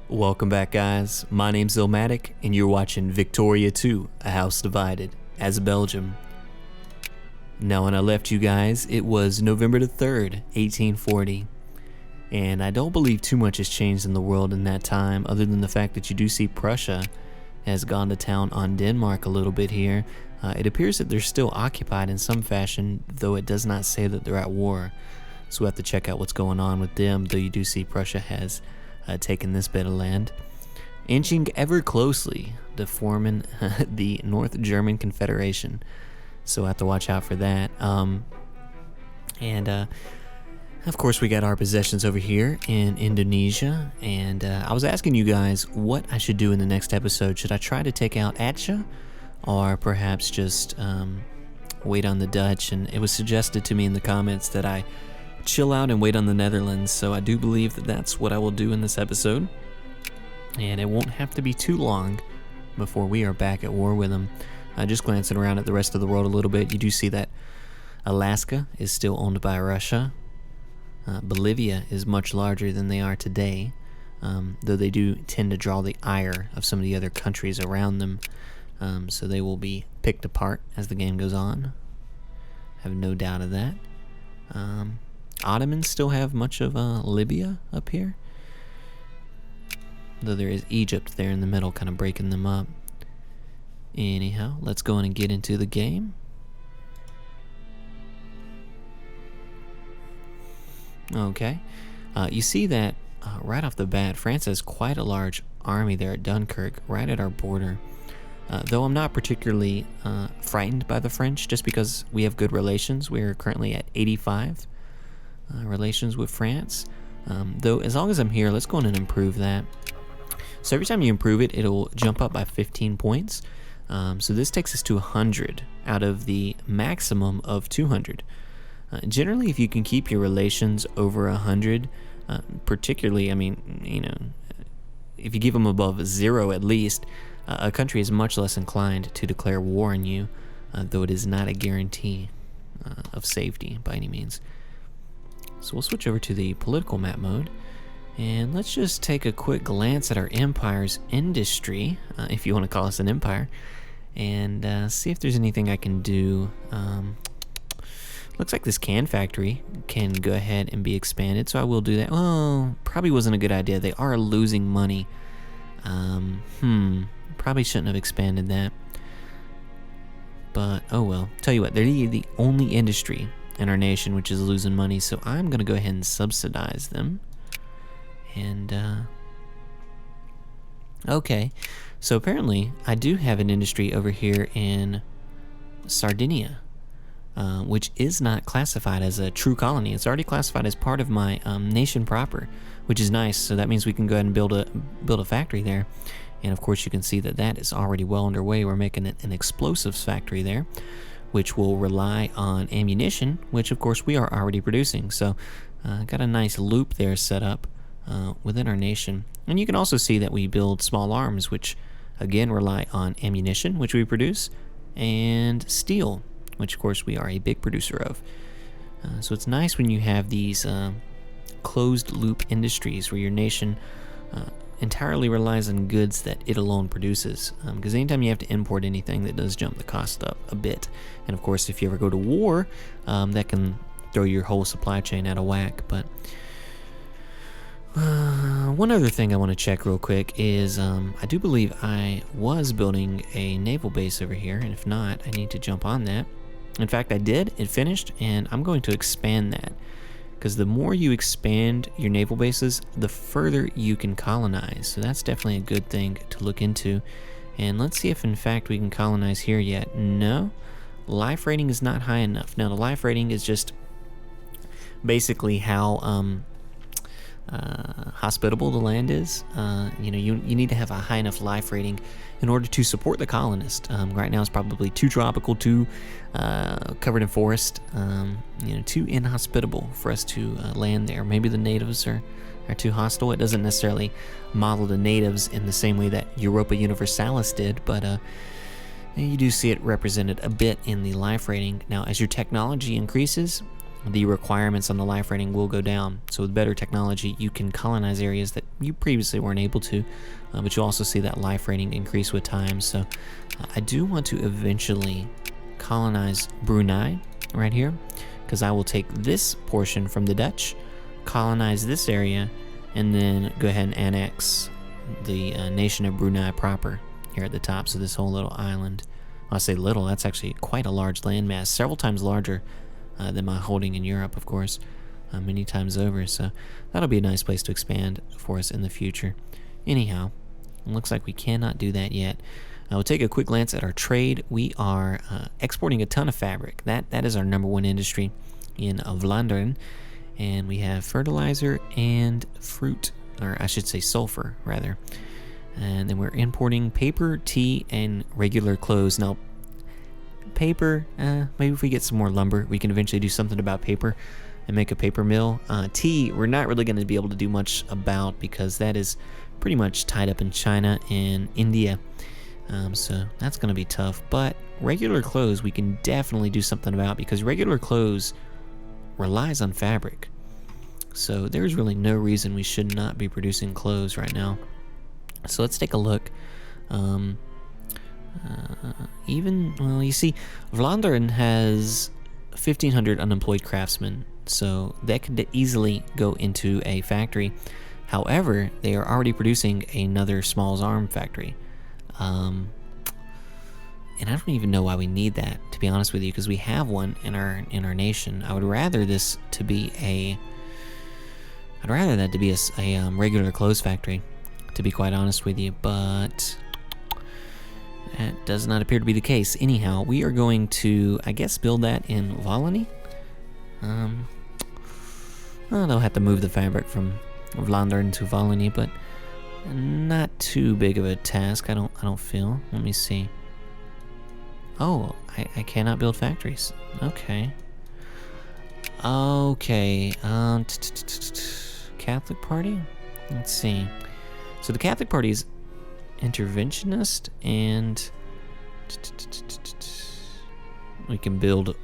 Welcome back, guys. My name's Illmatic, and you're watching Victoria 2, A House Divided, as Belgium. Now, when I left you guys, it was November the 3rd, 1840. And I don't believe too much has changed in the world in that time, other than the fact that you do see Prussia has gone to town on Denmark a little bit here. It appears that they're still occupied in some fashion, though it does not say that they're at war. So we'll have to check out what's going on with them, though you do see Prussia has taken this bit of land, inching ever closely to forming the North German Confederation. So we'll have to watch out for that. Of course, we got our possessions over here in Indonesia, and I was asking you guys what I should do in the next episode. Should I try to take out Atcha, or perhaps just wait on the Dutch? And it was suggested to me in the comments that I chill out and wait on the Netherlands, so I do believe that that's what I will do in this episode, and it won't have to be too long before we are back at war with them. Just glancing around at the rest of the world a little bit, you do see that Alaska is still owned by Russia. Bolivia is much larger than they are today, though they do tend to draw the ire of some of the other countries around them, so they will be picked apart as the game goes on. I have no doubt of that. Ottomans still have much of Libya up here, though there is Egypt there in the middle kind of breaking them up. Anyhow, let's go in and get into the game. Okay, you see that right off the bat, France has quite a large army there at Dunkirk, right at our border. Though I'm not particularly frightened by the French, just because we have good relations. We're currently at 85 relations with France. Though as long as I'm here, let's go in and improve that. So every time you improve it, it'll jump up by 15 points. So this takes us to 100 out of the maximum of 200. Generally, if you can keep your relations over 100, particularly, if you keep them above 0 at least, a country is much less inclined to declare war on you, though it is not a guarantee of safety by any means. So we'll switch over to the political map mode, and let's just take a quick glance at our empire's industry, if you want to call us an empire, and see if there's anything I can do. Looks like this can factory can go ahead and be expanded, so I will do that. Oh, probably wasn't a good idea. They are losing money. Probably shouldn't have expanded that. But, oh well. Tell you what, they're the only industry in our nation which is losing money, so I'm going to go ahead and subsidize them. And, okay. So apparently, I do have an industry over here in Sardinia, which is not classified as a true colony. It's already classified as part of my nation proper, which is nice. So that means we can go ahead and build a factory there. And of course, you can see that that is already well underway. We're making an explosives factory there, which will rely on ammunition, which of course we are already producing. So got a nice loop there set up within our nation. And you can also see that we build small arms, which again rely on ammunition, which we produce, and steel, which of course we are a big producer of. So it's nice when you have these closed loop industries where your nation entirely relies on goods that it alone produces, because anytime you have to import anything, that does jump the cost up a bit. And of course, if you ever go to war, that can throw your whole supply chain out of whack. But one other thing I want to check real quick is I do believe I was building a naval base over here, and if not, I need to jump on that. In fact, I did. It finished, and I'm going to expand that, because the more you expand your naval bases, the further you can colonize. So that's definitely a good thing to look into. And let's see if in fact we can colonize here yet. No, life rating is not high enough. Now the life rating is just basically how hospitable the land is. You need to have a high enough life rating in order to support the colonist. Right now it's probably too tropical, too covered in forest, too inhospitable for us to land there. Maybe the natives are too hostile. It doesn't necessarily model the natives in the same way that Europa Universalis did, but you do see it represented a bit in the life rating. Now, as your technology increases, the requirements on the life rating will go down. So with better technology, you can colonize areas that you previously weren't able to, but you also see that life rating increase with time. So I do want to eventually colonize Brunei right here, because I will take this portion from the Dutch, colonize this area, and then go ahead and annex the nation of Brunei proper here at the top. So this whole little island, I say little, that's actually quite a large landmass, several times larger than my holding in Europe, of course, many times over. So that'll be a nice place to expand for us in the future. Anyhow, it looks like we cannot do that yet. We'll take a quick glance at our trade. We are exporting a ton of fabric. That is our number one industry in Vlaanderen. And we have fertilizer and fruit, or I should say sulfur, rather. And then we're importing paper, tea, and regular clothes. Now, paper, maybe if we get some more lumber, we can eventually do something about paper and make a paper mill. Tea, we're not really going to be able to do much about, because that is pretty much tied up in China and India. So that's going to be tough. But regular clothes, we can definitely do something about, because regular clothes relies on fabric. So there's really no reason we should not be producing clothes right now. So let's take a look. Well, you see, Vlaanderen has 1,500 unemployed craftsmen, so that could easily go into a factory. However, they are already producing another small arm factory. And I don't even know why we need that, to be honest with you, because we have one in our nation. I would rather that to be a regular clothes factory, to be quite honest with you, but that does not appear to be the case. Anyhow, we are going to, I guess, build that in Wallonie. Well, they'll have to move the fabric from Vlaanderen to Wallonie, but not too big of a task, I don't feel. Let me see. Oh, I cannot build factories. Okay. Catholic Party? Let's see. So the Catholic Party is interventionist, and we can build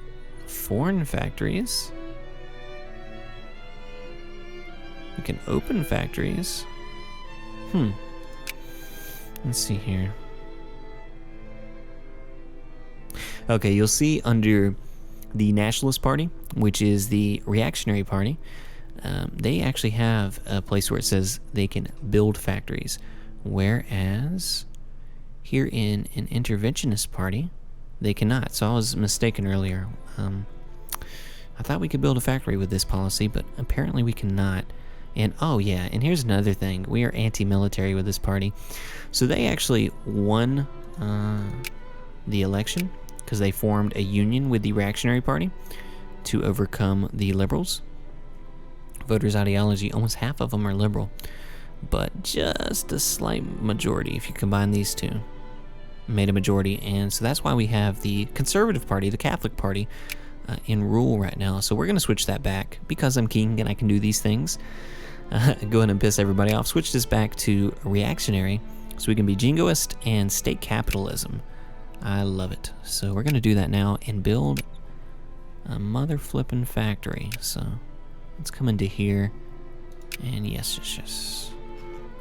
foreign factories. We can open factories. Let's see here. Okay, you'll see under the Nationalist Party, which is the reactionary party, they actually have a place where it says they can build factories, whereas here in an interventionist party, they cannot. So I was mistaken earlier. I thought we could build a factory with this policy, but apparently we cannot. And oh yeah, and here's another thing. We are anti-military with this party. So they actually won the election because they formed a union with the reactionary party to overcome the liberals. Voters' ideology, almost half of them are liberal, but just a slight majority, if you combine these two, made a majority. And so that's why we have the conservative party, the Catholic Party, in rule right now. So we're going to switch that back because I'm king and I can do these things. Go ahead and piss everybody off. Switch this back to reactionary so we can be jingoist and state capitalism. I love it. So we're going to do that now and build a mother flippin' factory. So let's come into here. And yes.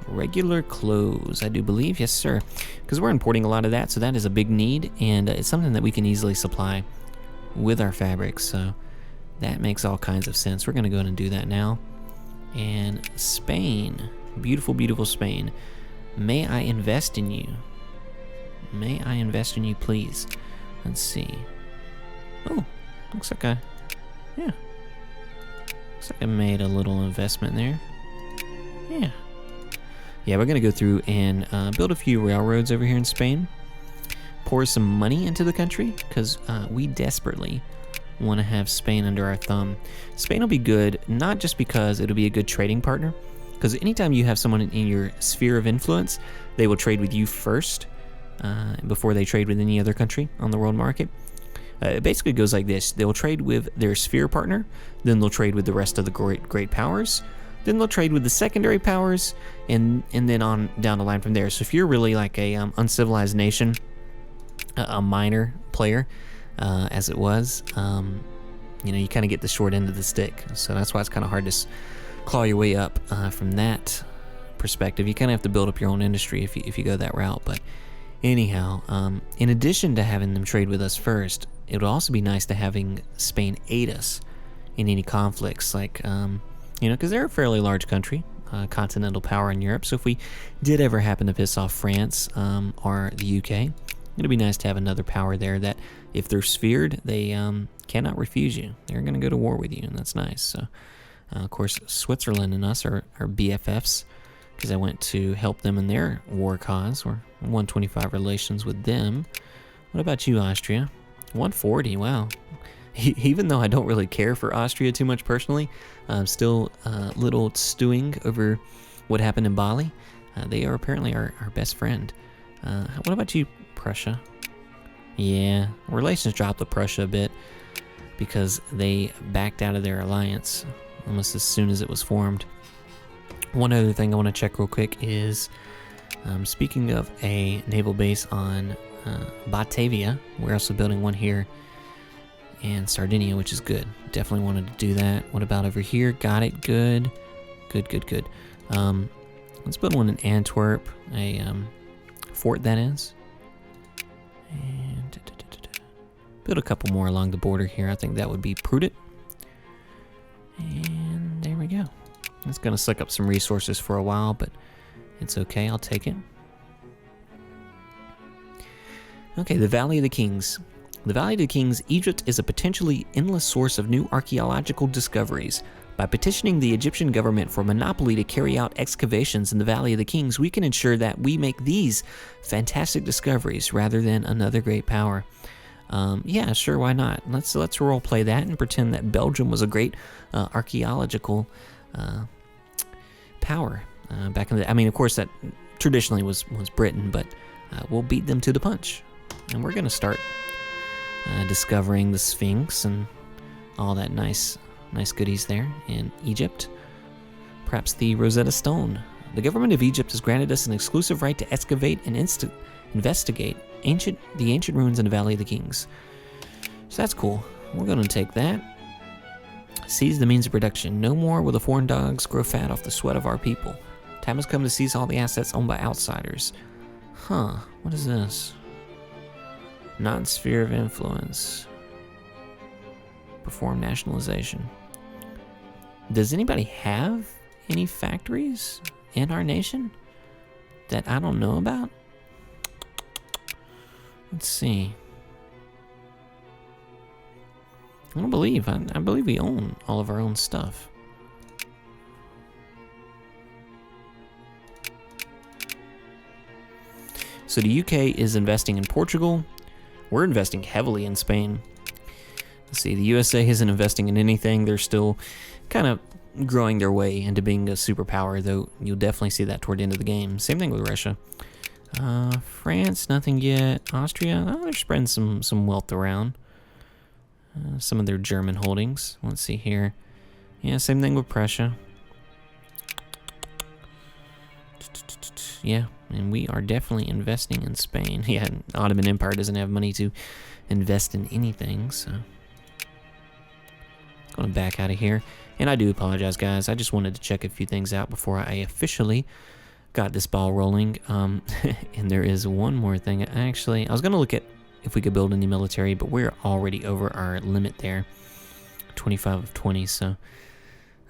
Regular clothes, I do believe. Yes, sir. Because we're importing a lot of that, so that is a big need. And it's something that we can easily supply with our fabrics. So that makes all kinds of sense. We're going to go ahead and do that now. And Spain, beautiful, beautiful Spain. May I invest in you? May I invest in you, please? Let's see. Oh, looks like looks like I made a little investment there. Yeah, we're gonna go through and build a few railroads over here in Spain. Pour some money into the country because we desperately want to have Spain under our thumb. Spain will be good, not just because it'll be a good trading partner, because anytime you have someone in your sphere of influence, they will trade with you first before they trade with any other country on the world market. It basically goes like this. They'll trade with their sphere partner, then they'll trade with the rest of the great powers, then they'll trade with the secondary powers, and then on down the line from there. So if you're really like a uncivilized nation, a minor player, as it was, you know, you kind of get the short end of the stick. So that's why it's kind of hard to claw your way up from that perspective. You kind of have to build up your own industry if you go that route. But anyhow, in addition to having them trade with us first, it would also be nice to having Spain aid us in any conflicts, like, you know, because they're a fairly large country, continental power in Europe. So if we did ever happen to piss off France or the UK, it'd be nice to have another power there that, if they're sphered, they cannot refuse you. They're going to go to war with you, and that's nice. So, of course, Switzerland and us are BFFs, because I went to help them in their war cause. We're 125 relations with them. What about you, Austria? 140, wow. Even though I don't really care for Austria too much personally, I'm still a little stewing over what happened in Bali. They are apparently our best friend. What about you, Prussia? Yeah, relations dropped with Prussia a bit because they backed out of their alliance almost as soon as it was formed. One other thing I want to check real quick is, speaking of a naval base on Batavia, we're also building one here in Sardinia, which is good. Definitely wanted to do that. What about over here? Got it. Good. Good. Let's build one in Antwerp, a fort that is. And build a couple more along the border here. I think that would be prudent. And there we go. It's going to suck up some resources for a while, but it's okay. I'll take it. Okay, the Valley of the Kings. The Valley of the Kings, Egypt is a potentially endless source of new archaeological discoveries. By petitioning the Egyptian government for monopoly to carry out excavations in the Valley of the Kings, we can ensure that we make these fantastic discoveries rather than another great power. Yeah, sure, why not? Let's role play that and pretend that Belgium was a great archaeological power back in the. I mean, of course, that traditionally was Britain, but we'll beat them to the punch, and we're gonna start discovering the Sphinx and all that nice goodies there in Egypt. Perhaps the Rosetta Stone. The government of Egypt has granted us an exclusive right to excavate and investigate the ancient ruins in the Valley of the Kings. So that's cool. We're going to take that. Seize the means of production. No more will the foreign dogs grow fat off the sweat of our people. Time has come to seize all the assets owned by outsiders. Huh, what is this? Non-sphere of influence. Perform nationalization. Does anybody have any factories in our nation that I don't know about? Let's see. I believe we own all of our own stuff. So the UK is investing in Portugal. We're investing heavily in Spain. Let's see, the USA isn't investing in anything. They're still kind of growing their way into being a superpower, though you'll definitely see that toward the end of the game. Same thing with Russia. France, nothing yet. Austria, they're spreading some wealth around. Some of their German holdings. Let's see here. Yeah, same thing with Prussia. Yeah, and we are definitely investing in Spain. Yeah, Ottoman Empire doesn't have money to invest in anything, so going to back out of here. And I do apologize, guys. I just wanted to check a few things out before I officially got this ball rolling. And there is one more thing. Actually, I was going to look at if we could build any military, but we're already over our limit there. 25 of 20, so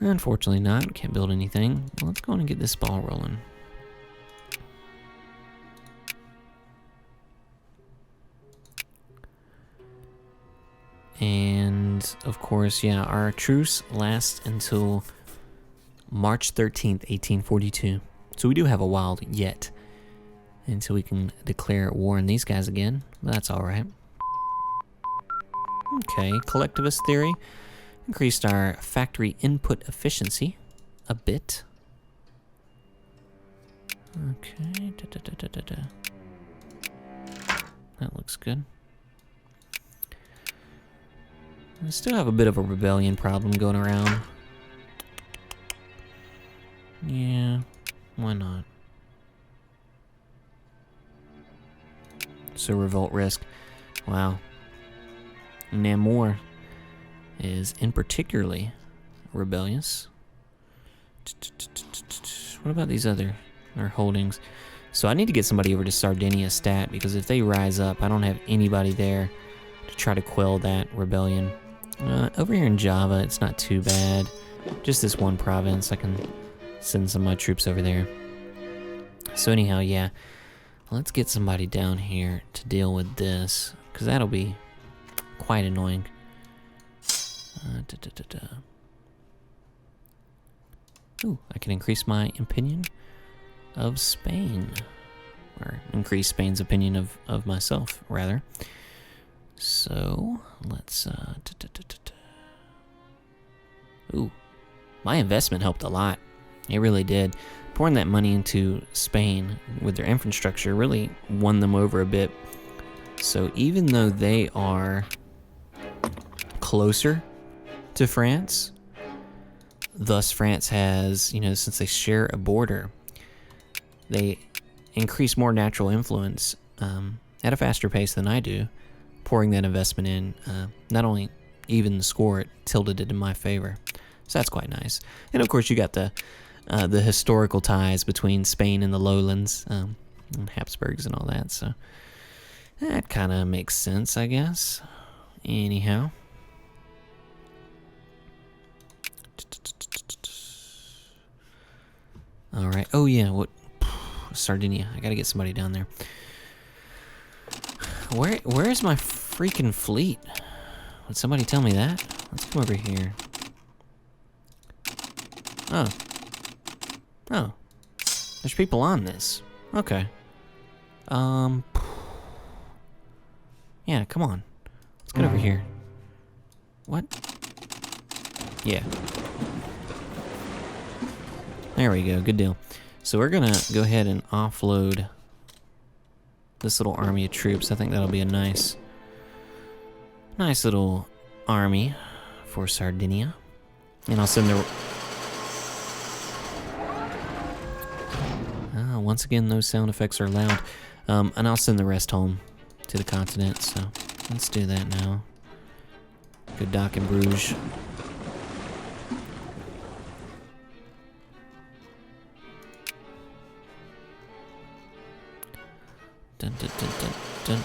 unfortunately not. We can't build anything. Let's go on and get this ball rolling. And, of course, yeah, our truce lasts until March 13th, 1842. So we do have a while yet until we can declare war on these guys again. But that's all right. Okay, collectivist theory. Increased our factory input efficiency a bit. Okay. That looks good. I still have a bit of a rebellion problem going around. Yeah, why not? So revolt risk. Wow. Namor. is in particularly rebellious. What about these other holdings? So I need to get somebody over to Sardinia stat, because if they rise up, I don't have anybody there to try to quell that rebellion. Over here in Java, it's not too bad. Just this one province, I can send some of my troops over there. So anyhow, yeah, let's get somebody down here to deal with this, because that'll be quite annoying. Ooh, I can increase my opinion of Spain. Or increase Spain's opinion of myself, rather. So, let's... Ooh, my investment helped a lot. It really did. Pouring that money into Spain with their infrastructure really won them over a bit. So even though they are closer to France, thus France has, you know, since they share a border, they increase more natural influence at a faster pace than I do, pouring that investment in. Not only even the score, it tilted it in my favor. So that's quite nice. And of course you got the historical ties between Spain and the lowlands, and Habsburgs and all that, so that kind of makes sense, I guess. Anyhow. Alright, oh yeah, what? Sardinia, I gotta get somebody down there. Where's my freaking fleet? Would somebody tell me that? Let's come over here. Oh, there's people on this. Okay. Yeah, come on. Let's get over here. What? Yeah. There we go, good deal. So we're gonna go ahead and offload this little army of troops. I think that'll be a nice little army for Sardinia. And I'll send the... once again, those sound effects are loud. And I'll send the rest home to the continent, so let's do that now. Good dock in Bruges. Dun, dun, dun, dun, dun.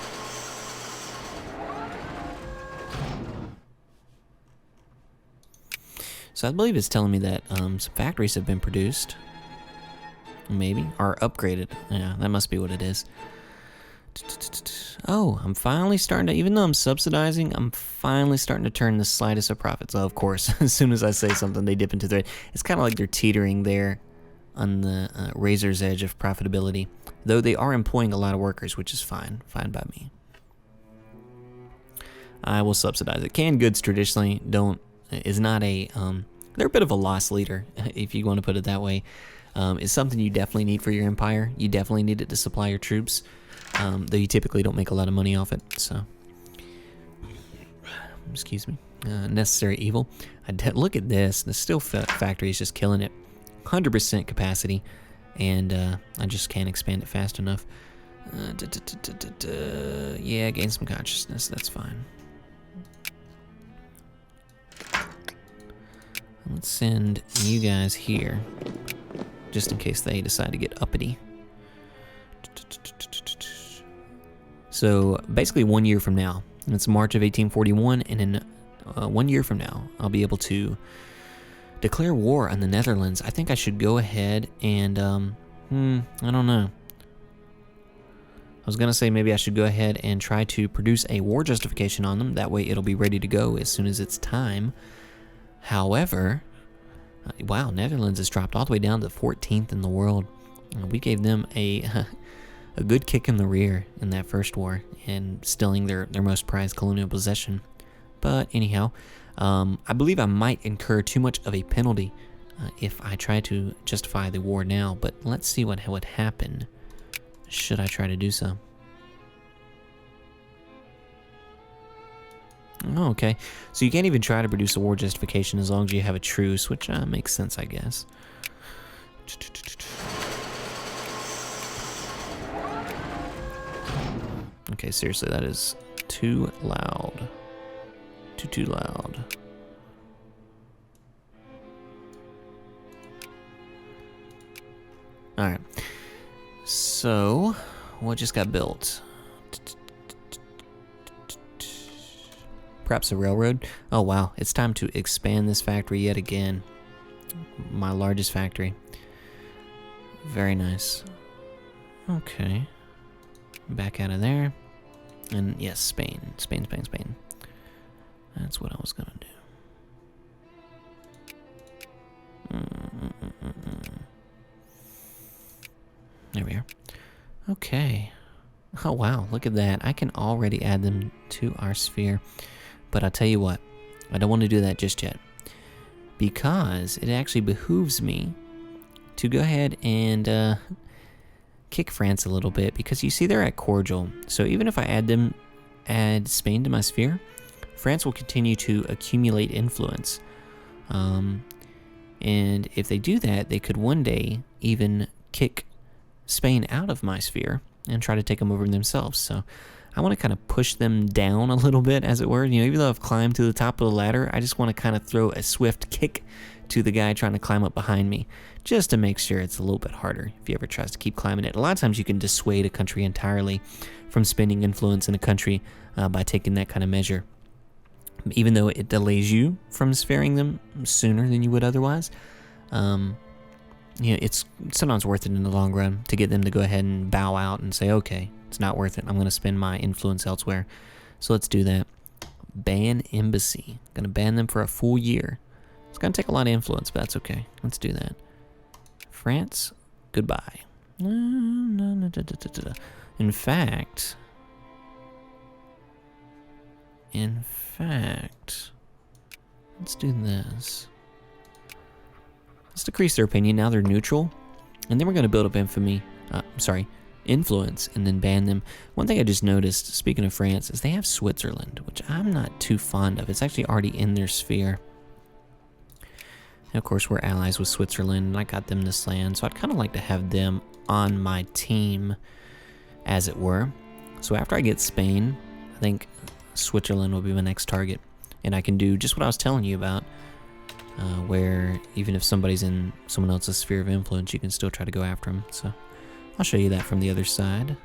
So I believe it's telling me that some factories have been produced. Maybe. Or upgraded. Yeah, that must be what it is. Oh, I'm finally starting to, even though I'm subsidizing, I'm finally starting to turn the slightest of profits. Oh, of course, as soon as I say something, they dip into the red. It's kind of like they're teetering there on the razor's edge of profitability. Though they are employing a lot of workers, which is fine. Fine by me. I will subsidize it. Canned goods traditionally is not a, they're a bit of a loss leader, if you want to put it that way. It's something you definitely need for your empire. You definitely need it to supply your troops, though you typically don't make a lot of money off it, so. Excuse me. Necessary evil. Look at this. The steel factory is just killing it. 100% capacity, and I just can't expand it fast enough. Yeah, gain some consciousness. That's fine. Let's send you guys here, just in case they decide to get uppity. So basically 1 year from now, and it's March of 1841, and in 1 year from now, I'll be able to declare war on the Netherlands. I think I should go ahead and, I don't know. I was gonna say maybe I should go ahead and try to produce a war justification on them. That way it'll be ready to go as soon as it's time. However, wow, Netherlands has dropped all the way down to 14th in the world. We gave them a good kick in the rear in that first war and stealing their most prized colonial possession. But anyhow, I believe I might incur too much of a penalty if I try to justify the war now. But let's see what would happen should I try to do so. Oh, okay. So you can't even try to produce a war justification as long as you have a truce, which makes sense, I guess. Okay, seriously, that is too loud. Too loud. So, what just got built? Perhaps a railroad? Oh wow, it's time to expand this factory yet again. My largest factory. Very nice. Okay. Back out of there. And yes, Spain. Spain. That's what I was gonna do. There we are. Okay. Oh wow, look at that. I can already add them to our sphere. But I'll tell you what, I don't want to do that just yet. Because it actually behooves me to go ahead and kick France a little bit. Because you see they're at cordial. So even if I add Spain to my sphere, France will continue to accumulate influence. And if they do that, they could one day even kick Spain out of my sphere and try to take them over themselves. So I want to kind of push them down a little bit, as it were. You know, even though I've climbed to the top of the ladder, I just want to kind of throw a swift kick to the guy trying to climb up behind me, just to make sure it's a little bit harder if he ever tries to keep climbing it. A lot of times you can dissuade a country entirely from spending influence in a country by taking that kind of measure. Even though it delays you from sparing them sooner than you would otherwise, you know, it's sometimes worth it in the long run to get them to go ahead and bow out and say, okay, it's not worth it. I'm going to spend my influence elsewhere. So let's do that. Ban embassy. Going to ban them for a full year. It's going to take a lot of influence, but that's okay. Let's do that. France, goodbye. In fact, let's do this. Let's decrease their opinion. Now they're neutral. And then we're going to build up influence, and then ban them. One thing I just noticed, speaking of France, is they have Switzerland, which I'm not too fond of. It's actually already in their sphere. And of course, we're allies with Switzerland, and I got them this land, so I'd kind of like to have them on my team, as it were. So after I get Spain, I think Switzerland will be my next target. And I can do just what I was telling you about, where even if somebody's in someone else's sphere of influence, you can still try to go after them. So I'll show you that from the other side.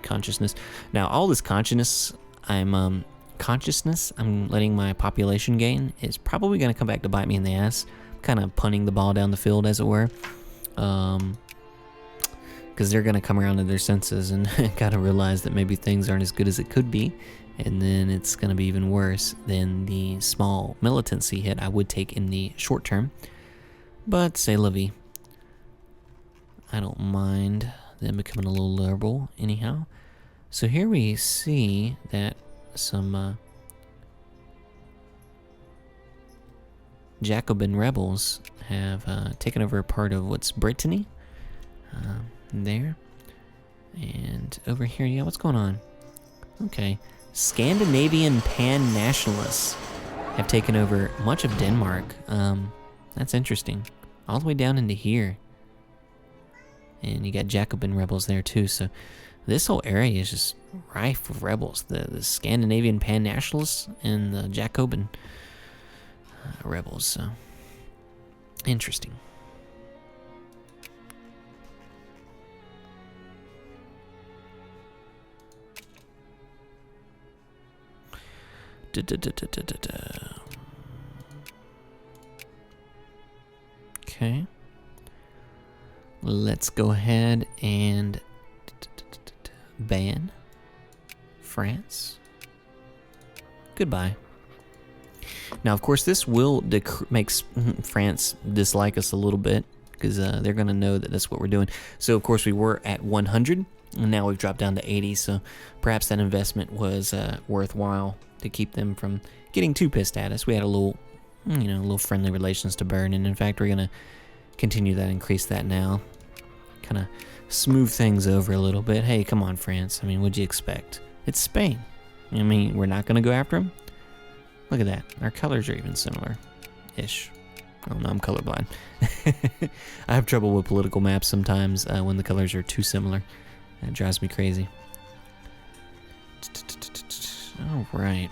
Consciousness. Now, all this consciousness I'm letting my population gain is probably going to come back to bite me in the ass. Kind of punting the ball down the field, as it were. Because they're going to come around to their senses and kind of realize that maybe things aren't as good as it could be. And then it's going to be even worse than the small militancy hit I would take in the short term. But c'est la vie. I don't mind them becoming a little liberal anyhow. So here we see that some Jacobin rebels have taken over a part of what's Brittany. There. And over here, yeah, what's going on? Okay. Scandinavian pan-nationalists have taken over much of Denmark. That's interesting. All the way down into here. And you got Jacobin rebels there too, so this whole area is just rife with rebels. The Scandinavian pan-nationalists and the Jacobin rebels, so interesting. Okay. Let's go ahead and ban France. Goodbye. Now, of course, this will makes France dislike us a little bit because they're going to know that that's what we're doing. So, of course, we were at 100, and now we've dropped down to 80. So, perhaps that investment was worthwhile to keep them from getting too pissed at us. We had a little, little friendly relations to burn, and in fact, we're going to continue that, increase that now. Kind of smooth things over a little bit. Hey, come on, France. I mean, what'd you expect? It's Spain. I mean, we're not going to go after them? Look at that. Our colors are even similar-ish. Oh, no, I'm colorblind. I have trouble with political maps sometimes when the colors are too similar. That drives me crazy. All right.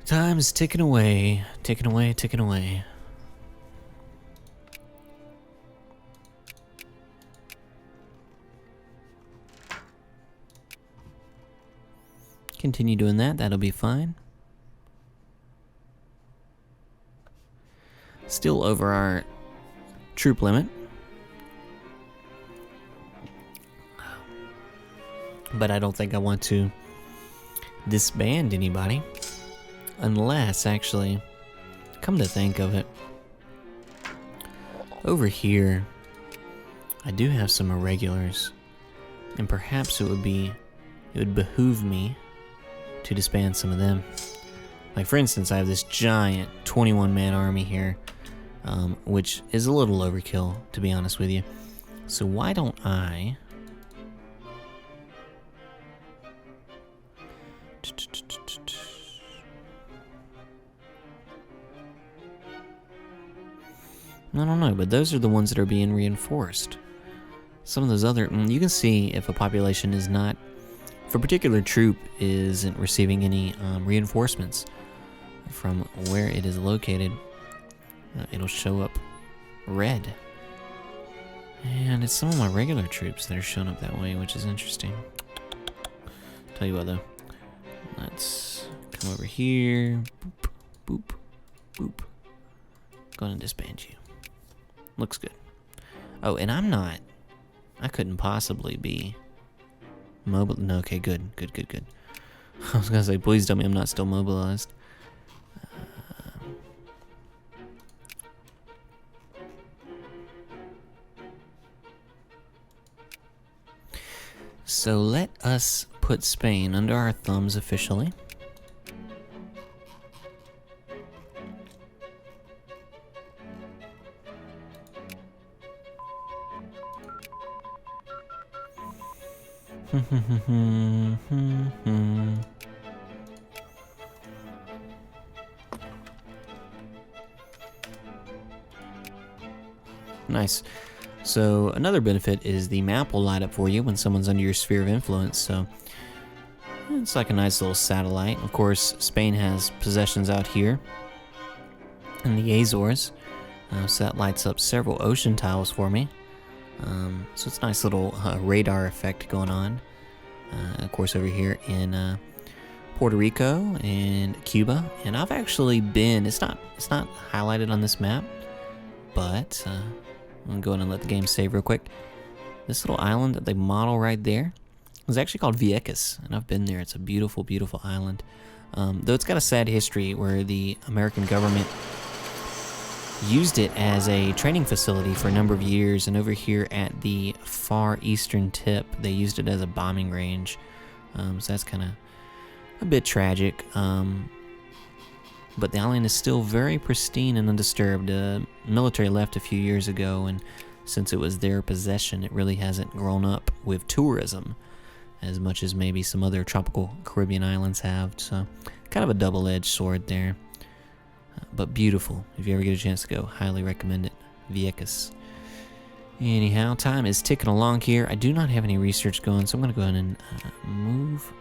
Time is ticking away, ticking away, ticking away. Continue doing that, that'll be fine. Still over our troop limit. But I don't think I want to disband anybody. Unless, actually, come to think of it, over here, I do have some irregulars. And perhaps it would behoove me to disband some of them. Like, for instance, I have this giant 21-man army here, which is a little overkill, to be honest with you. So why don't I... I don't know, but those are the ones that are being reinforced. Some of those other... You can see if a population is not... If a particular troop isn't receiving any reinforcements from where it is located, it'll show up red. And it's some of my regular troops that are showing up that way, which is interesting. Tell you what, though. Let's come over here. Boop, boop, boop. Go and disband you. Looks good. Oh, and I couldn't possibly be mobile. No, okay, good. I was gonna say, please tell me I'm not still mobilized. So let us put Spain under our thumbs officially. Nice. So another benefit is the map will light up for you when someone's under your sphere of influence, so it's like a nice little satellite. Of course, Spain has possessions out here in the Azores, so that lights up several ocean tiles for me. So it's a nice little radar effect going on. Of course, over here in Puerto Rico and Cuba, and I've actually been. It's not highlighted on this map, but I'm gonna go ahead and let the game save real quick. This little island that they model right there is actually called Yikes, and I've been there. It's a beautiful, beautiful island. Though it's got a sad history where the American government used it as a training facility for a number of years, and over here at the far eastern tip, they used it as a bombing range. So that's kind of a bit tragic. But the island is still very pristine and undisturbed. The military left a few years ago, and since it was their possession, it really hasn't grown up with tourism as much as maybe some other tropical Caribbean islands have. So kind of a double-edged sword there. But beautiful. If you ever get a chance to go, highly recommend it. Vieques. Anyhow, time is ticking along here. I do not have any research going, so I'm going to go ahead and move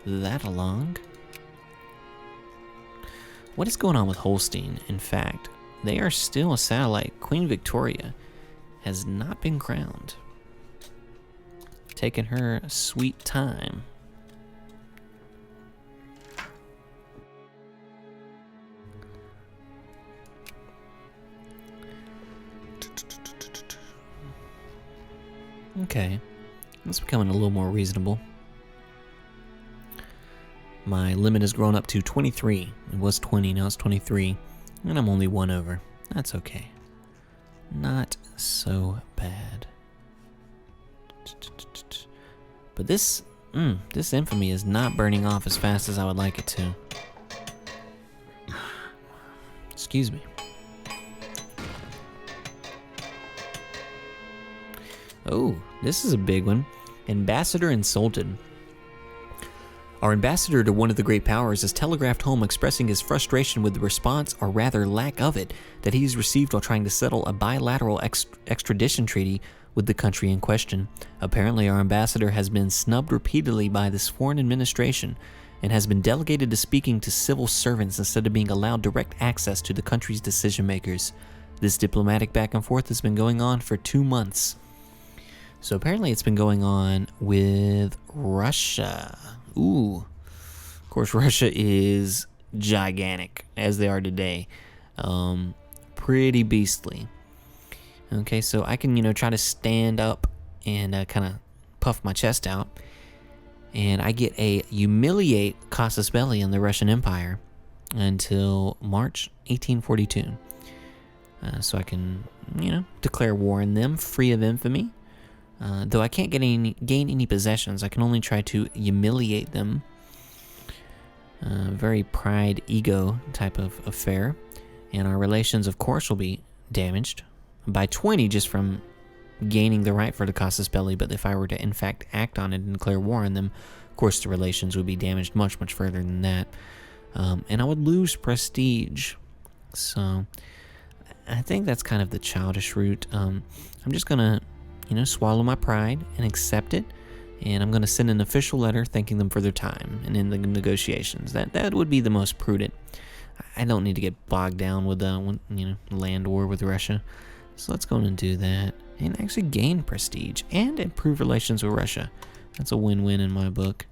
that along. What is going on with Holstein? In fact, they are still a satellite. Queen Victoria has not been crowned. Taking her sweet time. Okay, it's becoming a little more reasonable. My limit has grown up to 23. It was 20, now it's 23. And I'm only one over. That's okay. Not so bad. But this infamy is not burning off as fast as I would like it to. Excuse me. Oh, this is a big one. Ambassador insulted. Our ambassador to one of the great powers has telegraphed home expressing his frustration with the response, or rather lack of it, that he's received while trying to settle a bilateral extradition treaty with the country in question. Apparently, our ambassador has been snubbed repeatedly by this foreign administration, and has been delegated to speaking to civil servants instead of being allowed direct access to the country's decision makers. This diplomatic back and forth has been going on for 2 months. So apparently it's been going on with Russia. Ooh. Of course, Russia is gigantic, as they are today. Pretty beastly. Okay, so I can, try to stand up and kind of puff my chest out. And I get a humiliate casus belli in the Russian Empire until March 1842. So I can, declare war on them, free of infamy. Though I can't gain any possessions, I can only try to humiliate them. Very pride, ego type of affair. And our relations, of course, will be damaged by 20 just from gaining the right for the casus belli. But if I were to, in fact, act on it and declare war on them, of course, the relations would be damaged much, much further than that. And I would lose prestige. So I think that's kind of the childish route. I'm just going to, swallow my pride and accept it. And I'm going to send an official letter thanking them for their time and in the negotiations. That would be the most prudent. I don't need to get bogged down with land war with Russia. So let's go and do that and actually gain prestige and improve relations with Russia. That's a win-win in my book.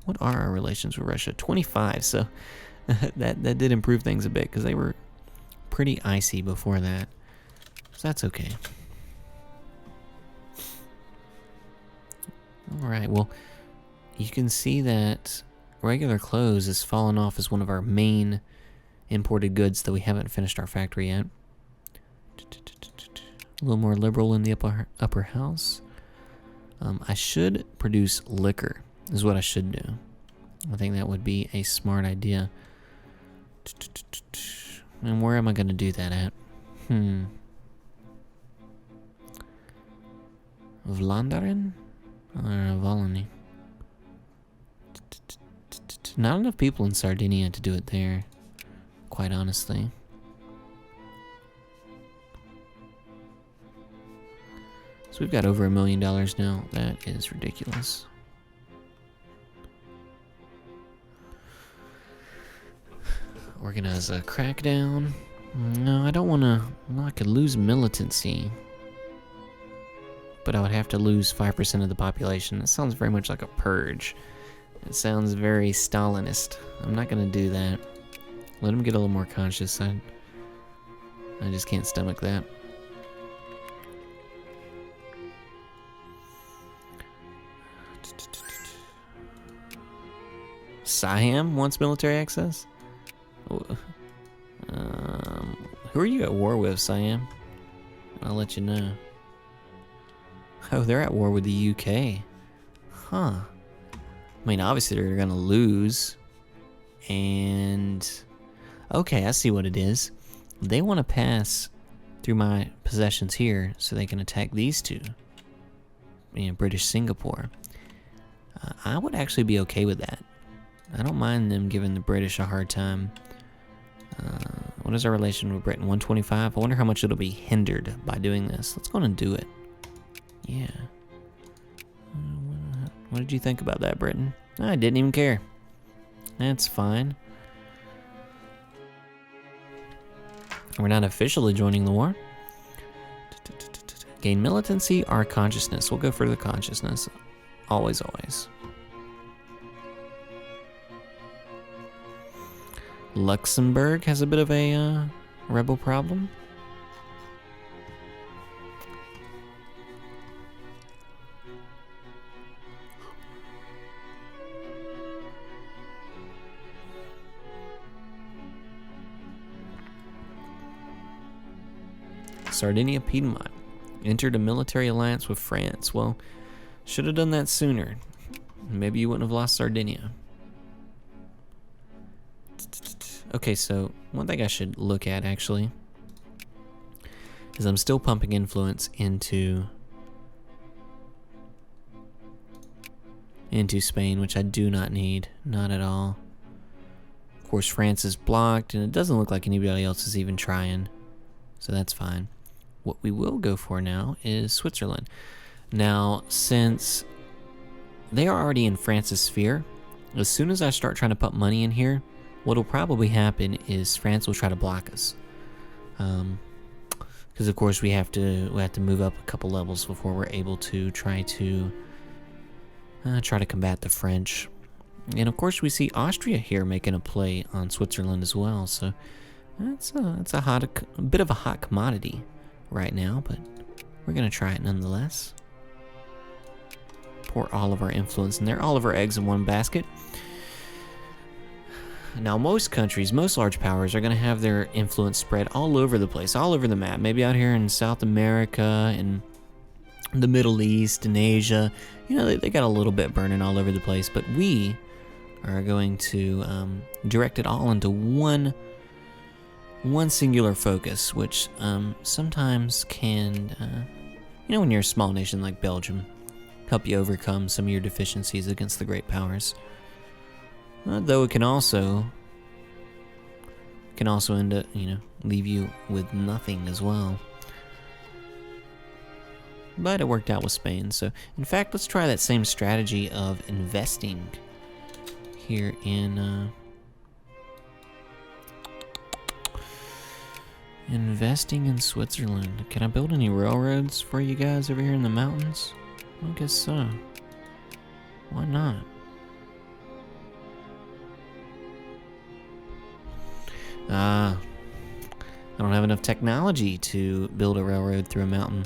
What are our relations with Russia? 25. So that did improve things a bit because they were pretty icy before that. So that's okay. Alright, well, you can see that regular clothes has fallen off as one of our main imported goods that we haven't finished our factory yet. A little more liberal in the upper house. I should produce liquor, is what I should do. I think that would be a smart idea. And where am I going to do that at? Vlaanderen? Or Volony? Not enough people in Sardinia to do it there, quite honestly. So we've got over $1 million now. That is ridiculous. Organize a crackdown. No, I don't want to. Well, I could lose militancy, but I would have to lose 5% of the population. That sounds very much like a purge. It sounds very Stalinist. I'm not going to do that. Let them get a little more conscious. I just can't stomach that. Siam wants military access? Who are you at war with, Siam? I'll let you know. Oh, they're at war with the UK. Huh. I mean, obviously they're gonna lose. And... okay, I see what it is. They want to pass through my possessions here so they can attack these two. British Singapore. I would actually be okay with that. I don't mind them giving the British a hard time. What is our relation with Britain? 125? I wonder how much it'll be hindered by doing this. Let's go and do it. Yeah. What did you think about that, Britain? I didn't even care. That's fine. We're not officially joining the war. Gain militancy or consciousness. We'll go for the consciousness. Always, always. Luxembourg has a bit of a rebel problem. Sardinia Piedmont entered a military alliance with France. Well, should have done that sooner. Maybe you wouldn't have lost Sardinia. Okay, so one thing I should look at actually is I'm still pumping influence into Spain, which I do not need, not at all. Of course, France is blocked, and it doesn't look like anybody else is even trying, so that's fine. What we will go for now is Switzerland. Now, since they are already in France's sphere, as soon as I start trying to put money in here, what'll probably happen is France will try to block us. Because of course we have to move up a couple levels before we're able to try to combat the French. And of course we see Austria here making a play on Switzerland as well. So that's a bit of a hot commodity right now, but we're gonna try it nonetheless. Pour all of our influence in there, all of our eggs in one basket. Now, most countries, most large powers are going to have their influence spread all over the place, all over the map. Maybe out here in South America, in the Middle East, in Asia. You know, they got a little bit burning all over the place. But we are going to direct it all into one singular focus, which sometimes can, when you're a small nation like Belgium, help you overcome some of your deficiencies against the great powers. Though it can also end up, leave you with nothing as well. But it worked out with Spain. So, in fact, let's try that same strategy of investing here in Switzerland. Can I build any railroads for you guys over here in the mountains? I guess so. Why not? I don't have enough technology to build a railroad through a mountain.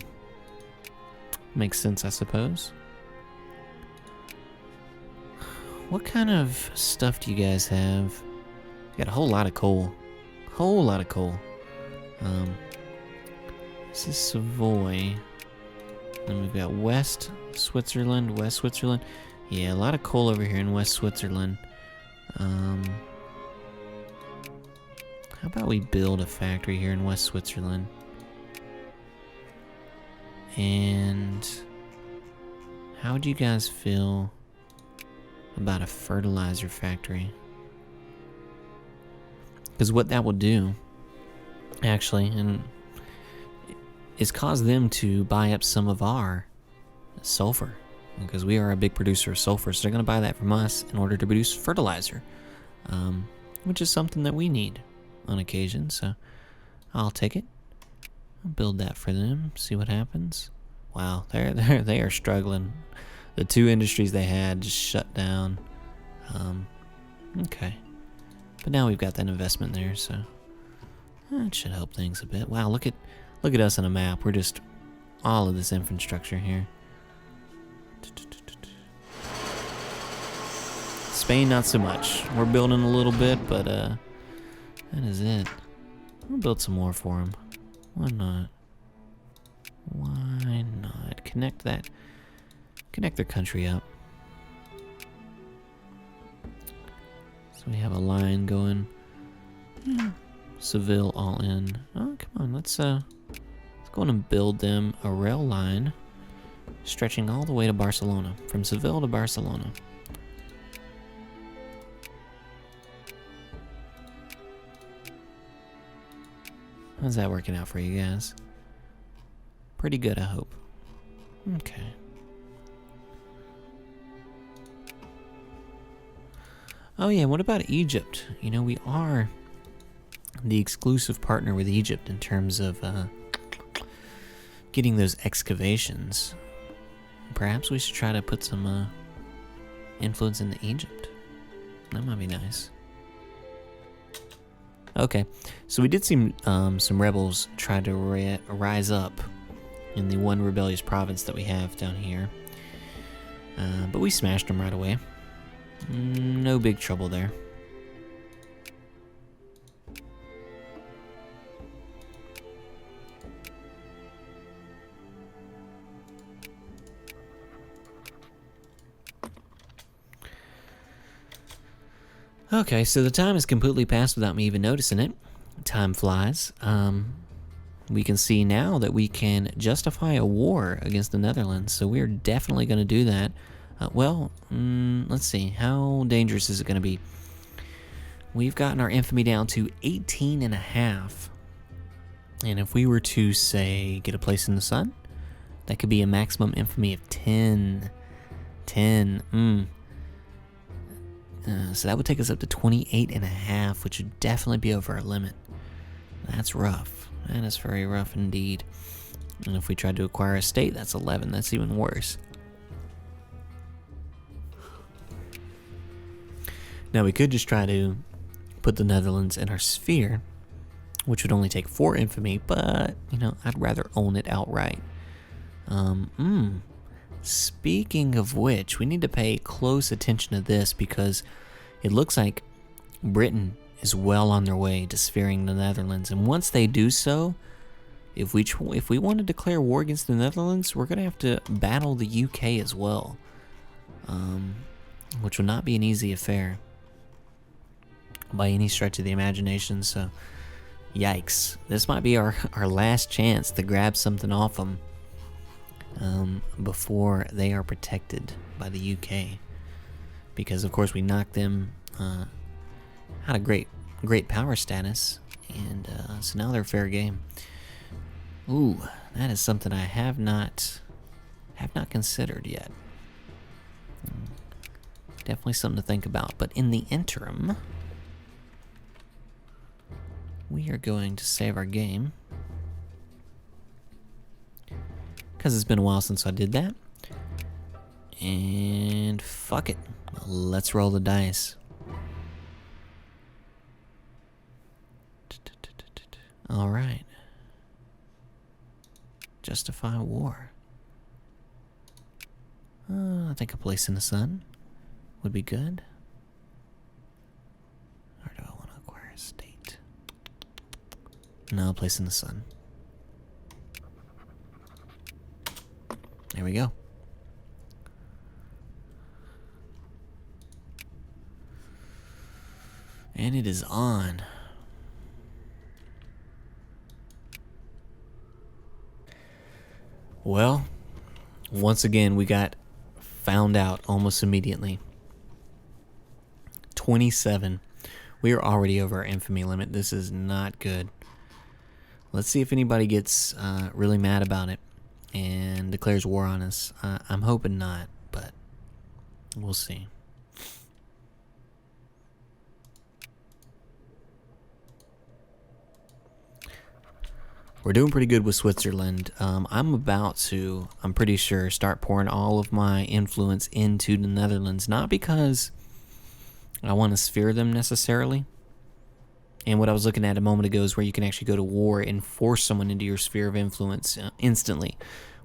Makes sense, I suppose. What kind of stuff do you guys have? Got a whole lot of coal. This is Savoy. Then we've got West Switzerland. Yeah, a lot of coal over here in West Switzerland. How about we build a factory here in West Switzerland? And how do you guys feel about a fertilizer factory? Because what that will do, actually, is cause them to buy up some of our sulfur. Because we are a big producer of sulfur, so they're going to buy that from us in order to produce fertilizer, which is something that we need on occasion. So I'll take it. I'll build that for them. See what happens. Wow, they are struggling. The two industries they had just shut down. Okay, but now we've got that investment there, so that should help things a bit. Wow, look at us on a map. We're just all of this infrastructure here. Spain, not so much. We're building a little bit, but that is it. I'll build some more for them. Why not? Connect their country up. So we have a line going. Seville all in. Oh, come on, let's go on and build them a rail line stretching all the way to Barcelona, from Seville to Barcelona. How's that working out for you guys? Pretty good, I hope. Okay. Oh yeah, what about Egypt? We are the exclusive partner with Egypt in terms of getting those excavations. Perhaps we should try to put some influence into Egypt. That might be nice. Okay, so we did see some rebels try to rise up in the one rebellious province that we have down here. But we smashed them right away. No big trouble there. Okay, so the time has completely passed without me even noticing it. Time flies. We can see now that we can justify a war against the Netherlands, so we're definitely going to do that. Let's see. How dangerous is it going to be? We've gotten our infamy down to 18.5. And if we were to, say, get a place in the sun, that could be a maximum infamy of 10. So that would take us up to 28 and a half, which would definitely be over our limit. That's rough. That is very rough indeed. And if we tried to acquire a state, that's 11. That's even worse. Now we could just try to put the Netherlands in our sphere, which would only take 4 infamy, but, I'd rather own it outright. Speaking of which, we need to pay close attention to this because it looks like Britain is well on their way to sphering the Netherlands. And once they do so, if we want to declare war against the Netherlands, we're going to have to battle the UK as well, which will not be an easy affair by any stretch of the imagination. So, yikes. This might be our last chance to grab something off them before they are protected by the UK. Because, of course, we knocked them out of great power status, and so now they're fair game. Ooh, that is something I have not considered yet. Definitely something to think about. But in the interim, we are going to save our game because it's been a while since I did that. And fuck it, let's roll the dice. All right. Justify war. I think a place in the sun would be good. Or do I want to acquire a state? No, a place in the sun. There we go. And it is on. Well, once again, we got found out almost immediately. 27. We are already over our infamy limit. This is not good. Let's see if anybody gets really mad about it and declares war on us. I'm hoping not, but we'll see. We're doing pretty good with Switzerland. I'm about to, I'm pretty sure, start pouring all of my influence into the Netherlands. Not because I want to sphere them necessarily. And what I was looking at a moment ago is where you can actually go to war and force someone into your sphere of influence instantly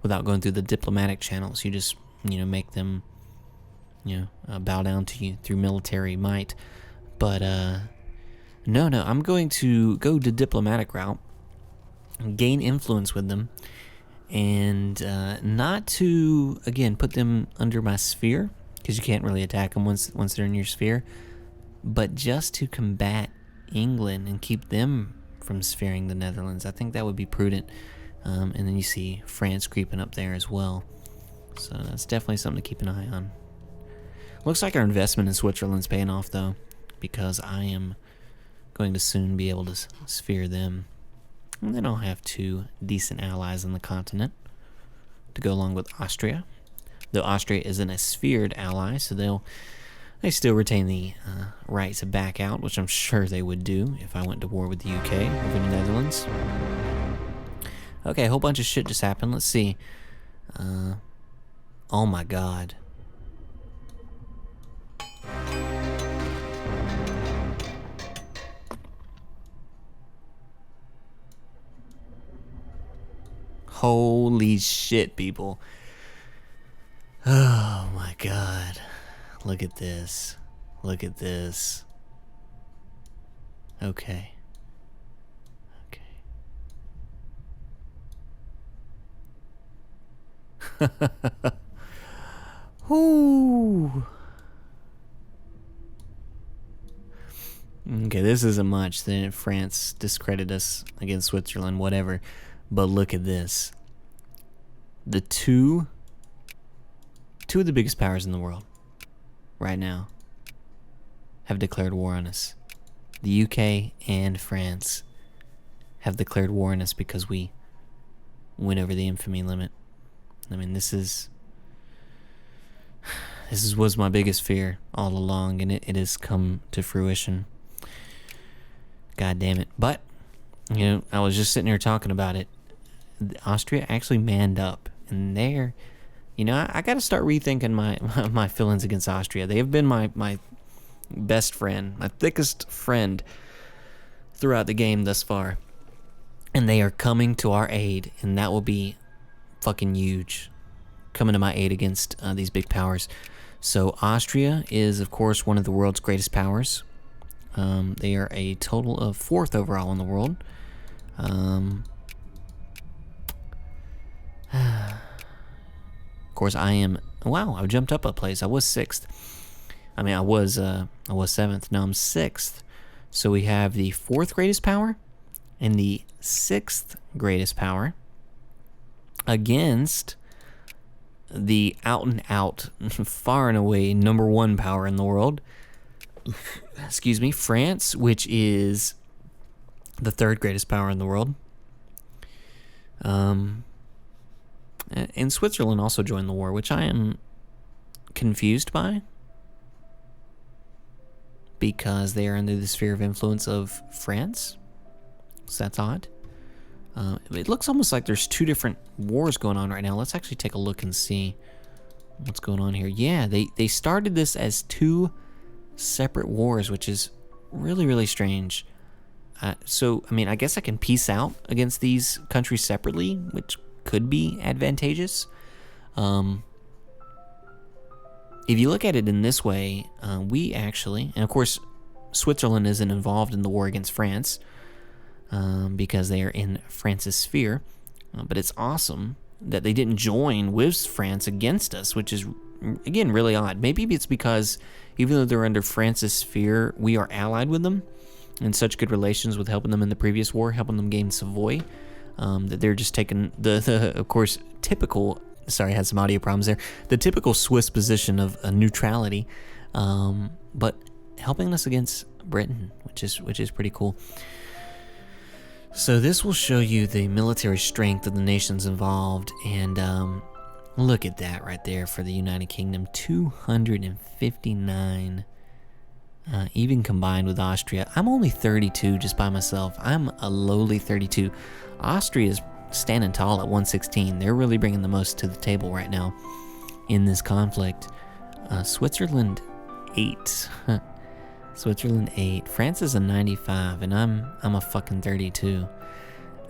without going through the diplomatic channels. You just, make them, bow down to you through military might. But, no, I'm going to go the diplomatic route. Gain influence with them, and not to, again, put them under my sphere, because you can't really attack them once they're in your sphere, but just to combat England and keep them from sphering the Netherlands. I think that would be prudent. And then you see France creeping up there as well, so that's definitely something to keep an eye on. Looks like our investment in Switzerland's paying off, though, because I am going to soon be able to sphere them. And then I'll have 2 decent allies on the continent to go along with Austria. Though Austria isn't a sphered ally, so they still retain the right to back out, which I'm sure they would do if I went to war with the UK over the Netherlands. Okay, a whole bunch of shit just happened. Let's see. Oh my god. Holy shit, people. Oh my god. Look at this. Look at this. Okay. Whoo. Okay, this isn't much. Then France discredited us against Switzerland, whatever. But look at this. The two of the biggest powers in the world right now have declared war on us. The UK and France have declared war on us because we went over the infamy limit. I mean, this is was my biggest fear all along, and it has come to fruition. God damn it. But, I was just sitting here talking about it. Austria actually manned up, and they're, I got to start rethinking my feelings against Austria. They have been my best friend, my thickest friend throughout the game thus far. And they are coming to our aid, and that will be fucking huge. Coming to my aid against these big powers. So Austria is, of course, one of the world's greatest powers. They are a total of 4th overall in the world. Of course, I am. Wow, I've jumped up a place. I was 6th. I mean, I was 7th. Now I'm 6th. So we have the 4th greatest power and the 6th greatest power against the out and out, far and away number 1 power in the world. Excuse me, France, which is the 3rd greatest power in the world. And Switzerland also joined the war, which I am confused by, because they are under the sphere of influence of France. So that's odd. It looks almost like there's 2 different wars going on right now. Let's actually take a look and see what's going on here. Yeah, they started this as 2 separate wars, which is really, really strange. So, I mean, I guess I can peace out against these countries separately, which could be advantageous. If you look at it in this way, we actually, and of course, Switzerland isn't involved in the war against France, because they are in France's sphere. But it's awesome that they didn't join with France against us, which is, again, really odd. Maybe it's because even though they're under France's sphere, we are allied with them in such good relations with helping them in the previous war, helping them gain Savoy, that they're just taking the of course, typical, sorry, I had some audio problems there, the typical Swiss position of neutrality, but helping us against Britain, which is pretty cool. So this will show you the military strength of the nations involved, and look at that right there for the United Kingdom, 259, even combined with Austria. I'm only 32 just by myself. I'm a lowly 32. Austria is standing tall at 116. They're really bringing the most to the table right now in this conflict. Switzerland, 8. Switzerland 8. France is a 95, and I'm a fucking 32.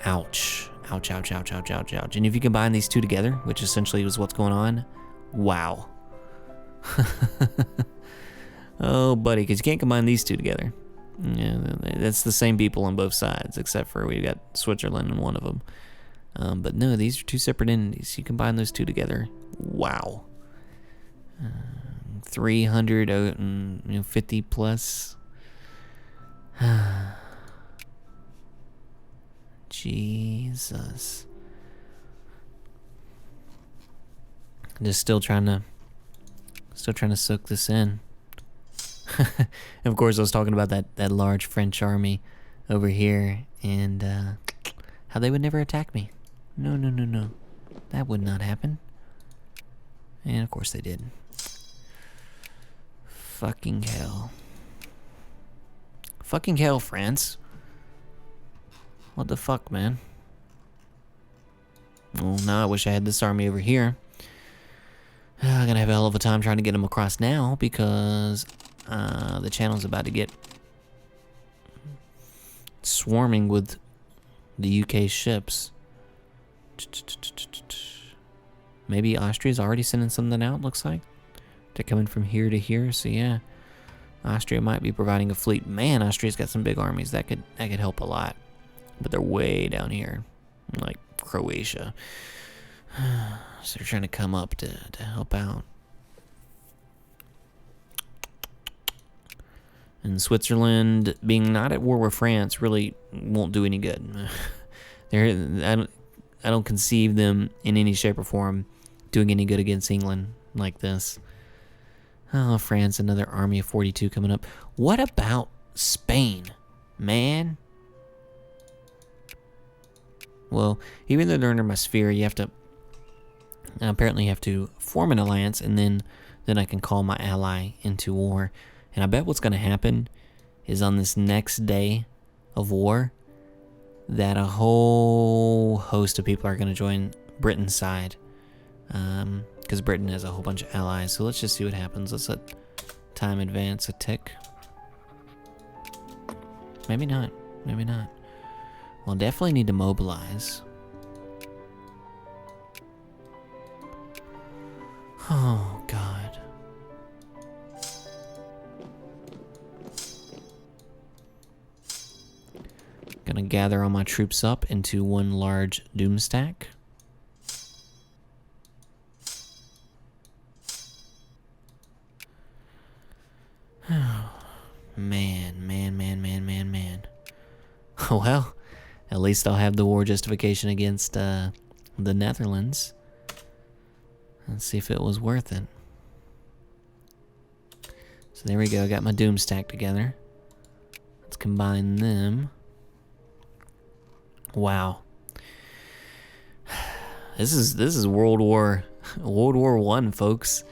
Ouch. Ouch, ouch, ouch, ouch, ouch, ouch. And if you combine these 2 together, which essentially was what's going on, wow. Oh, buddy, because you can't combine these 2 together. Yeah, that's the same people on both sides, except for we got Switzerland in one of them. But no, these are 2 separate entities. You combine those 2 together, wow. 350 plus. Jesus. Just still trying to soak this in. And of course, I was talking about that large French army over here, and how they would never attack me. No. That would not happen. And of course they did. Fucking hell. Fucking hell, France. What the fuck, man? Well, now I wish I had this army over here. I'm gonna have a hell of a time trying to get them across now, because the channel's about to get swarming with the UK ships. Maybe Austria's already sending something out, looks like. They're coming from here to here, so yeah. Austria might be providing a fleet. Man, Austria's got some big armies. That could help a lot. But they're way down here, like Croatia. So they're trying to come up to help out. And Switzerland, being not at war with France, really won't do any good. I don't conceive them in any shape or form doing any good against England like this. Oh, France, another army of 42 coming up. What about Spain, man? Well, even though they're under my sphere, you have to apparently form an alliance, and then then I can call my ally into war. And I bet what's going to happen is on this next day of war, that a whole host of people are going to join Britain's side. Because Britain has a whole bunch of allies. So let's just see what happens. Let's let time advance a tick. Maybe not. Maybe not. Well, definitely need to mobilize. Oh, God. Gonna gather all my troops up into one large doom stack. Man. Well, at least I'll have the war justification against the Netherlands. Let's see if it was worth it. So there we go, I got my doom stack together. Let's combine them. Wow. This is World War I, folks.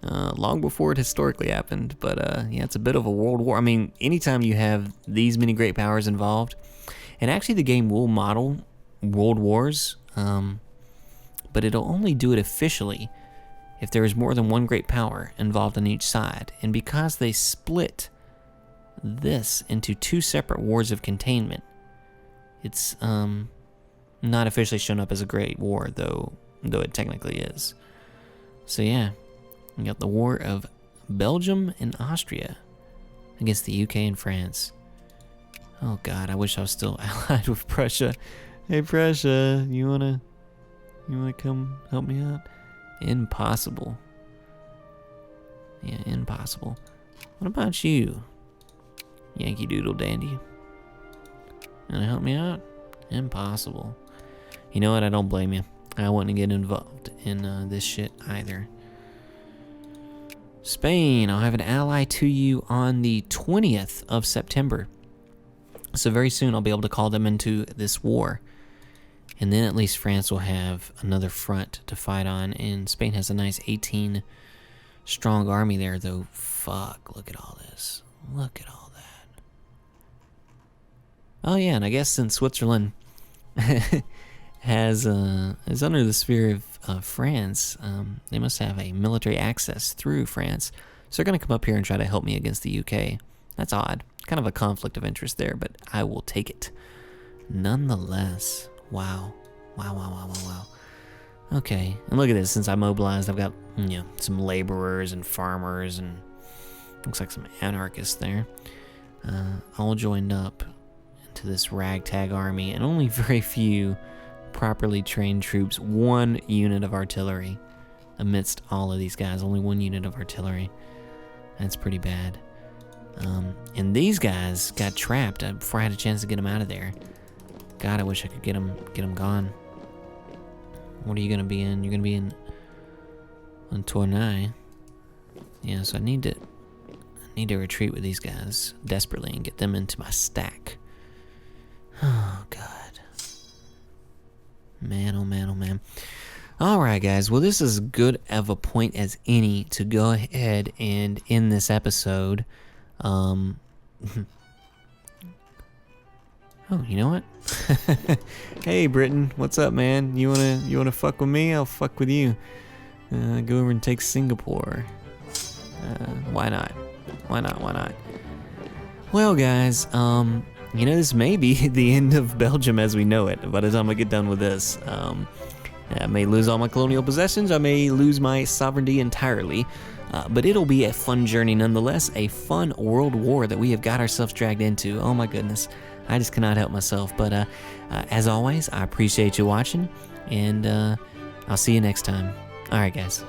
Long before it historically happened, but yeah, it's a bit of a world war. I mean, anytime you have these many great powers involved, and actually the game will model world wars, but it'll only do it officially if there is more than one great power involved on each side. And because they split this into two separate wars of containment, it's not officially shown up as a great war, though it technically is. So yeah. We got the War of Belgium and Austria against the UK and France. Oh God, I wish I was still allied with Prussia. Hey Prussia, you wanna come help me out? Impossible. Yeah, impossible. What about you, Yankee Doodle Dandy? Wanna help me out? Impossible. You know what? I don't blame you. I wouldn't get involved in this shit either. Spain, I'll have an ally to you on the 20th of September. So very soon I'll be able to call them into this war. And then at least France will have another front to fight on. And Spain has a nice 18 strong army there, though. Fuck, look at all this. Look at all that. Oh yeah, and I guess since Switzerland is under the sphere of France, they must have a military access through France. So they're going to come up here and try to help me against the UK. That's odd. Kind of a conflict of interest there, but I will take it. Nonetheless, wow. Okay, and look at this. Since I mobilized, I've got some laborers and farmers and looks like some anarchists there. All joined up into this ragtag army, and only very few properly trained troops. One unit of artillery amidst all of these guys. Only one unit of artillery. That's pretty bad. And these guys got trapped before I had a chance to get them out of there. God, I wish I could get them gone. What are you gonna be in? You're gonna be in Tournai. Yeah, so I need to retreat with these guys desperately and get them into my stack. Oh God. Man, oh man. Alright guys, well this is as good of a point as any to go ahead and end this episode. Oh, you know what? Hey Britain, what's up man? You wanna fuck with me? I'll fuck with you. Go over and take Singapore. Why not? Well guys, this may be the end of Belgium as we know it by the time I get done with this. I may lose all my colonial possessions, I may lose my sovereignty entirely, but it'll be a fun journey nonetheless, a fun world war that we have got ourselves dragged into. Oh my goodness, I just cannot help myself. But as always, I appreciate you watching, and I'll see you next time. Alright guys.